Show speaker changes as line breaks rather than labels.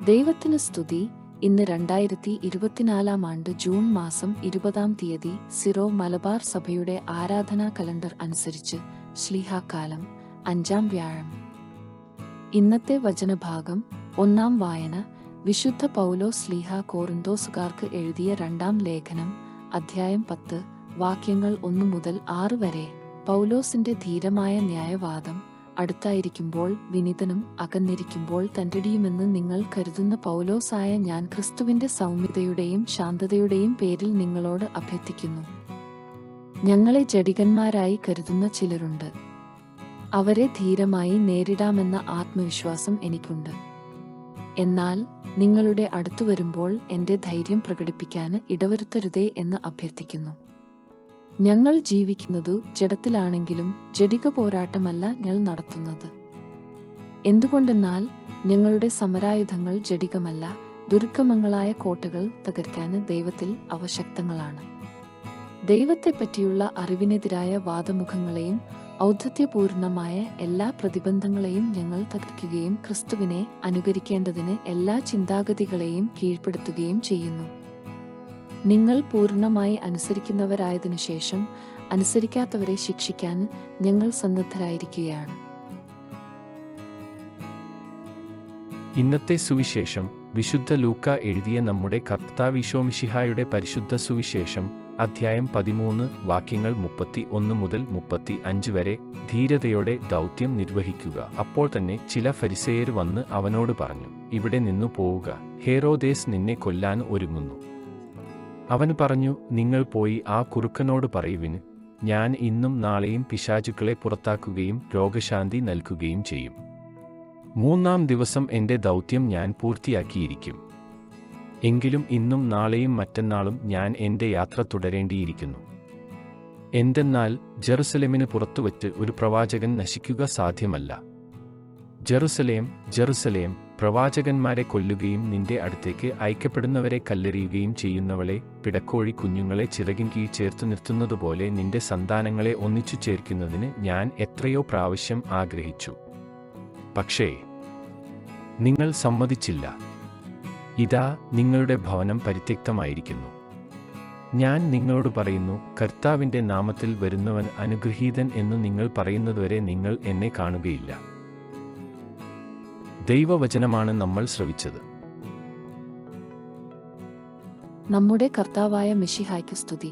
ദൈവത്തിന് സ്തുതി. ഇന്ന് 2024 ജൂൺ മാസം 20 സിറോ മലബാർ സഭയുടെ ആരാധനാ കലണ്ടർ അനുസരിച്ച് ശ്ലീഹാക്കാലം 5-ാം വ്യാഴം. ഇന്നത്തെ വചനഭാഗം. 1-ാം വായന വിശുദ്ധ പൗലോസ് ശ്ലീഹ കോറിന്തോസുകാർക്ക് എഴുതിയ 2-ാം ലേഖനം, അധ്യായം 10, വാക്യങ്ങൾ 1 മുതൽ 6 വരെ. പൗലോസിന്റെ ധീരമായ ന്യായവാദം. അടുത്തായിരിക്കുമ്പോൾ വിനീതനും അകന്നിരിക്കുമ്പോൾ തന്റെടിയുമെന്ന് നിങ്ങൾ കരുതുന്ന പൗലോസായ ഞാൻ ക്രിസ്തുവിന്റെ സൗമ്യതയുടെയും ശാന്തതയുടെയും പേരിൽ നിങ്ങളോട് അഭ്യർത്ഥിക്കുന്നു. ഞങ്ങളെ ജഡികന്മാരായി കരുതുന്ന ചിലരുണ്ട്. അവരെ ധീരമായി നേരിടാമെന്ന ആത്മവിശ്വാസം എനിക്കുണ്ട്. എന്നാൽ നിങ്ങളുടെ അടുത്തു വരുമ്പോൾ എന്റെ ധൈര്യം പ്രകടിപ്പിക്കാൻ ഇടവരുത്തരുതേ എന്ന് അഭ്യർത്ഥിക്കുന്നു. ഞങ്ങൾ ജീവിക്കുന്നതു ജഡത്തിലാണെങ്കിലും ജഡിക പോരാട്ടമല്ല ഞങ്ങൾ നടത്തുന്നത്. എന്തുകൊണ്ടെന്നാൽ ഞങ്ങളുടെ സമരായുധങ്ങൾ ജഡികമല്ല, ദുർഗമങ്ങളായ കോട്ടകൾ തകർക്കാൻ ദൈവത്തിൽ അവ ശക്തങ്ങളാണ്. ദൈവത്തെപ്പറ്റിയുള്ള അറിവിനെതിരായ വാദമുഖങ്ങളെയും ഔദ്ധത്യപൂർണമായ എല്ലാ പ്രതിബന്ധങ്ങളെയും ഞങ്ങൾ തകർക്കുകയും ക്രിസ്തുവിനെ അനുകരിക്കേണ്ടതിന് എല്ലാ ചിന്താഗതികളെയും കീഴ്പ്പെടുത്തുകയും ചെയ്യുന്നു. നിങ്ങൾ പൂർണ്ണമായി അനുസരിക്കുന്നവരായതിനുശേഷം അനുസരിക്കാത്തവരെ ശിക്ഷിക്കാൻ ഞങ്ങൾ സന്നദ്ധരായിരിക്കുകയാണ്.
ഇന്നത്തെ സുവിശേഷം വിശുദ്ധ ലൂക്ക എഴുതിയ നമ്മുടെ കർത്താവീശോമിശിഹായുടെ പരിശുദ്ധ സുവിശേഷം, അധ്യായം 13, വാക്യങ്ങൾ 31 മുതൽ 35 വരെ. ധീരതയോടെ ദൗത്യം നിർവഹിക്കുക. അപ്പോൾ തന്നെ ചില ഫരിസേയർ വന്ന് അവനോട് പറഞ്ഞു, ഇവിടെ നിന്നു പോവുക, ഹേറോദേസ് നിന്നെ കൊല്ലാൻ ഒരുങ്ങുന്നു. അവൻ പറഞ്ഞു, നിങ്ങൾ പോയി ആ കുറുക്കനോട് പറയുവിന്, ഞാൻ ഇന്നും നാളെയും പിശാചുക്കളെ പുറത്താക്കുകയും രോഗശാന്തി നൽകുകയും ചെയ്യും. 3-ാം ദിവസം എന്റെ ദൗത്യം ഞാൻ പൂർത്തിയാക്കിയിരിക്കും. എങ്കിലും ഇന്നും നാളെയും മറ്റന്നാളും ഞാൻ എന്റെ യാത്ര തുടരേണ്ടിയിരിക്കുന്നു. എന്തെന്നാൽ ജെറുസലേമിന് പുറത്തുവച്ച് ഒരു പ്രവാചകൻ നശിക്കുക സാധ്യമല്ല. ജെറുസലേം, ജെറുസലേം, പ്രവാചകന്മാരെ കൊല്ലുകയും നിന്റെ അടുത്തേക്ക് അയക്കപ്പെടുന്നവരെ കല്ലെറിയുകയും ചെയ്യുന്നവളെ, പിടക്കോഴി കുഞ്ഞുങ്ങളെ ചിറകിൻ കീഴ് ചേർത്തു നിർത്തുന്നതുപോലെ നിന്റെ സന്താനങ്ങളെ ഒന്നിച്ചു ചേർക്കുന്നതിന് ഞാൻ എത്രയോ പ്രാവശ്യം ആഗ്രഹിച്ചു. പക്ഷേ നിങ്ങൾ സമ്മതിച്ചില്ല. ഇതാ നിങ്ങളുടെ ഭവനം പരിത്യക്തമായിരിക്കുന്നു. ഞാൻ നിങ്ങളോട് പറയുന്നു, കർത്താവിന്റെ നാമത്തിൽ വരുന്നവൻ അനുഗ്രഹീതൻ എന്നു നിങ്ങൾ പറയുന്നതുവരെ നിങ്ങൾ എന്നെ കാണുകയില്ല. ദൈവവചനമാണ് നമ്മൾ ശ്രവിച്ചത്.
നമ്മുടെ കർത്താവായ മിശിഹായ്ക്ക് സ്തുതി.